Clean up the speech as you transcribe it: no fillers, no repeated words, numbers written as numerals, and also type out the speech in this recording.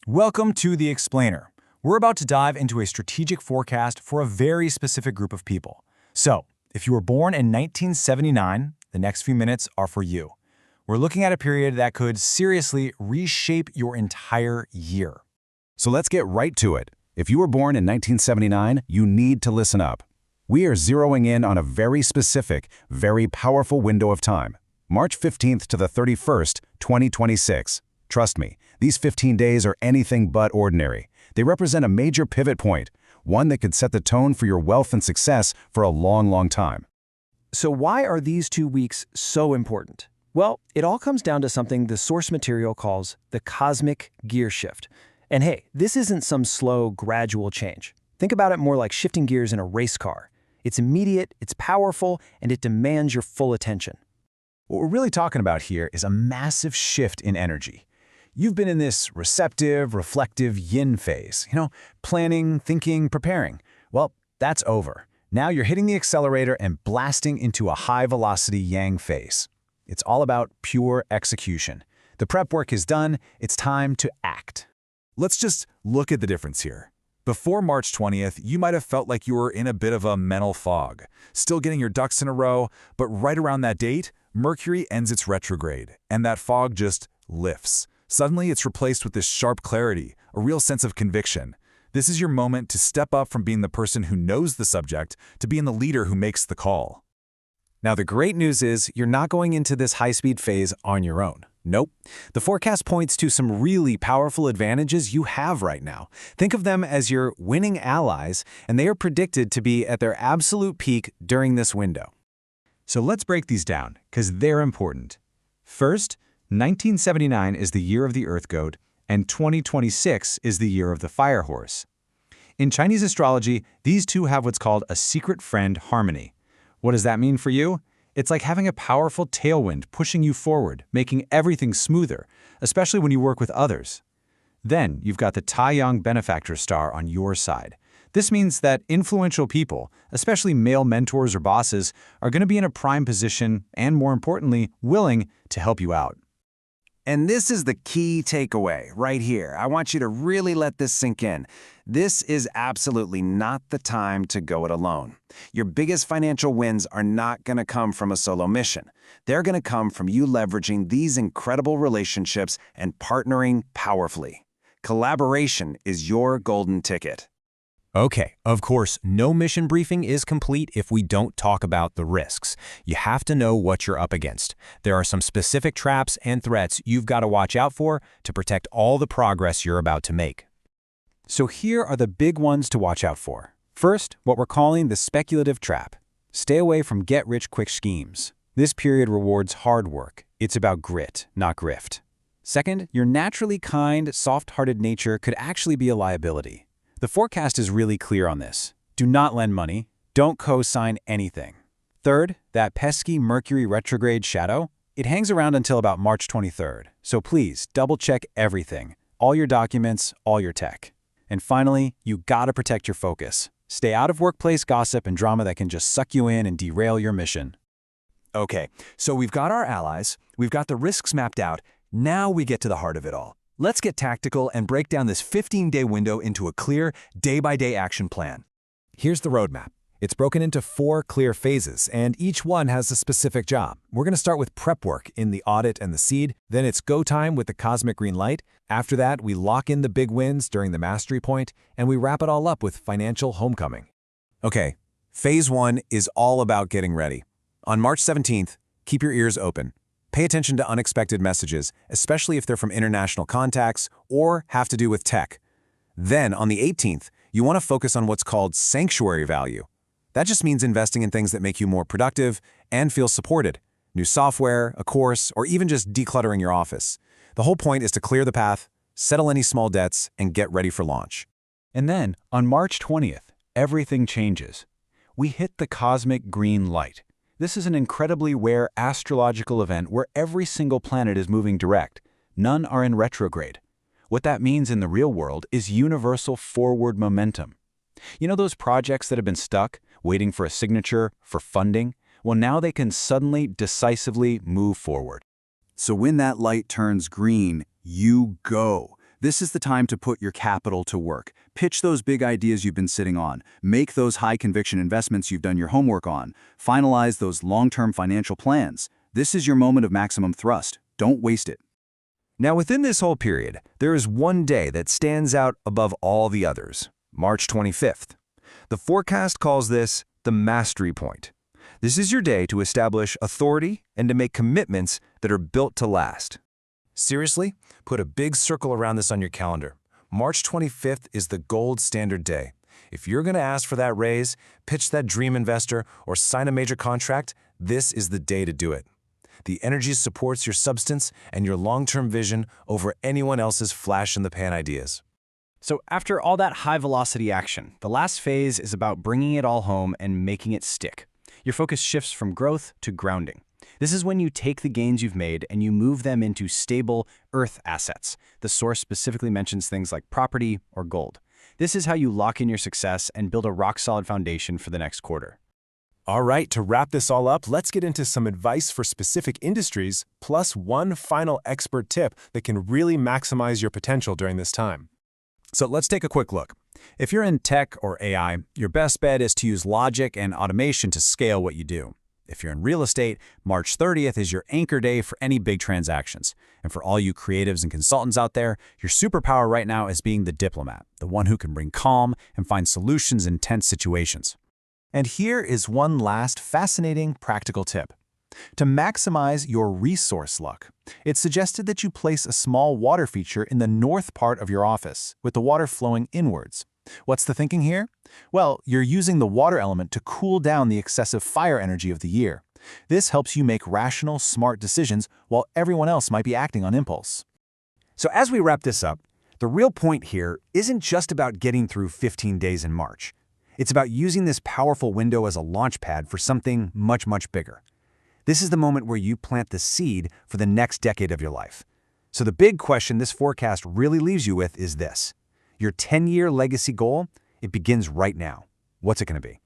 Welcome to The Explainer. We're about to dive into a strategic forecast for a very specific group of people. So, if you were born in 1979, the next few minutes are for you. We're looking at a period that could seriously reshape your entire year. So let's get right to it. If you were born in 1979, you need to listen up. We are zeroing in on a very specific, very powerful window of time. March 15th to the 31st, 2026. Trust me, these 15 days are anything but ordinary. They represent a major pivot point, one that could set the tone for your wealth and success for a long, long time. So why are these 2 weeks so important? Well, it all comes down to something the source material calls the cosmic gear shift. And hey, this isn't some slow, gradual change. Think about it more like shifting gears in a race car. It's immediate, it's powerful, and it demands your full attention. What we're really talking about here is a massive shift in energy. You've been in this receptive, reflective yin phase, planning, thinking, preparing. Well, that's over. Now you're hitting the accelerator and blasting into a high-velocity yang phase. It's all about pure execution. The prep work is done, it's time to act. Let's just look at the difference here. Before March 20th, you might have felt like you were in a bit of a mental fog, still getting your ducks in a row, but right around that date, Mercury ends its retrograde, and that fog just lifts. Suddenly, it's replaced with this sharp clarity, a real sense of conviction. This is your moment to step up from being the person who knows the subject to being the leader who makes the call. Now, the great news is you're not going into this high-speed phase on your own. Nope. The forecast points to some really powerful advantages you have right now. Think of them as your winning allies, and they are predicted to be at their absolute peak during this window. So let's break these down, because they're important. First, 1979 is the year of the Earth Goat, and 2026 is the year of the Fire Horse. In Chinese astrology, these two have what's called a secret friend harmony. What does that mean for you? It's like having a powerful tailwind pushing you forward, making everything smoother, especially when you work with others. Then you've got the Taiyang benefactor star on your side. This means that influential people, especially male mentors or bosses, are going to be in a prime position and, more importantly, willing to help you out. And this is the key takeaway right here. I want you to really let this sink in. This is absolutely not the time to go it alone. Your biggest financial wins are not going to come from a solo mission. They're going to come from you leveraging these incredible relationships and partnering powerfully. Collaboration is your golden ticket. Okay, of course, no mission briefing is complete if we don't talk about the risks. You have to know what you're up against. There are some specific traps and threats you've got to watch out for to protect all the progress you're about to make. So here are the big ones to watch out for. First, what we're calling the speculative trap. Stay away from get-rich-quick schemes. This period rewards hard work. It's about grit, not grift. Second, your naturally kind, soft-hearted nature could actually be a liability. The forecast is really clear on this. Do not lend money. Don't co-sign anything. Third, that pesky Mercury retrograde shadow, it hangs around until about March 23rd. So please, double-check everything. All your documents, all your tech. And finally, you gotta protect your focus. Stay out of workplace gossip and drama that can just suck you in and derail your mission. Okay, so we've got our allies, we've got the risks mapped out, now we get to the heart of it all. Let's get tactical and break down this 15-day window into a clear, day-by-day action plan. Here's the roadmap. It's broken into 4 clear phases, and each one has a specific job. We're going to start with prep work in the audit and the seed, then it's go time with the cosmic green light. After that, we lock in the big wins during the mastery point, and we wrap it all up with financial homecoming. Okay, phase 1 is all about getting ready. On March 17th, keep your ears open. Pay attention to unexpected messages, especially if they're from international contacts or have to do with tech. Then, on the 18th, you want to focus on what's called sanctuary value. That just means investing in things that make you more productive and feel supported. New software, a course, or even just decluttering your office. The whole point is to clear the path, settle any small debts, and get ready for launch. And then, on March 20th, everything changes. We hit the cosmic green light. This is an incredibly rare astrological event where every single planet is moving direct. None are in retrograde. What that means in the real world is universal forward momentum. You know those projects that have been stuck, waiting for a signature, for funding? Well, now they can suddenly, decisively move forward. So when that light turns green, you go. This is the time to put your capital to work. Pitch those big ideas you've been sitting on. Make those high-conviction investments you've done your homework on. Finalize those long-term financial plans. This is your moment of maximum thrust. Don't waste it. Now, within this whole period, there is one day that stands out above all the others, March 25th. The forecast calls this the mastery point. This is your day to establish authority and to make commitments that are built to last. Seriously, put a big circle around this on your calendar. March 25th is the gold standard day. If you're going to ask for that raise, pitch that dream investor, or sign a major contract, this is the day to do it. The energy supports your substance and your long-term vision over anyone else's flash-in-the-pan ideas. So after all that high-velocity action, the last phase is about bringing it all home and making it stick. Your focus shifts from growth to grounding. This is when you take the gains you've made and you move them into stable earth assets. The source specifically mentions things like property or gold. This is how you lock in your success and build a rock-solid foundation for the next quarter. All right, to wrap this all up, let's get into some advice for specific industries, plus one final expert tip that can really maximize your potential during this time. So let's take a quick look. If you're in tech or AI, your best bet is to use logic and automation to scale what you do. If you're in real estate, March 30th is your anchor day for any big transactions. And for all you creatives and consultants out there, your superpower right now is being the diplomat, the one who can bring calm and find solutions in tense situations. And here is one last fascinating practical tip. To maximize your resource luck, it's suggested that you place a small water feature in the north part of your office, with the water flowing inwards. What's the thinking here? Well, you're using the water element to cool down the excessive fire energy of the year. This helps you make rational, smart decisions while everyone else might be acting on impulse. So as we wrap this up, the real point here isn't just about getting through 15 days in March. It's about using this powerful window as a launch pad for something much, much bigger. This is the moment where you plant the seed for the next decade of your life. So the big question this forecast really leaves you with is this. Your 10-year legacy goal, it begins right now. What's it going to be?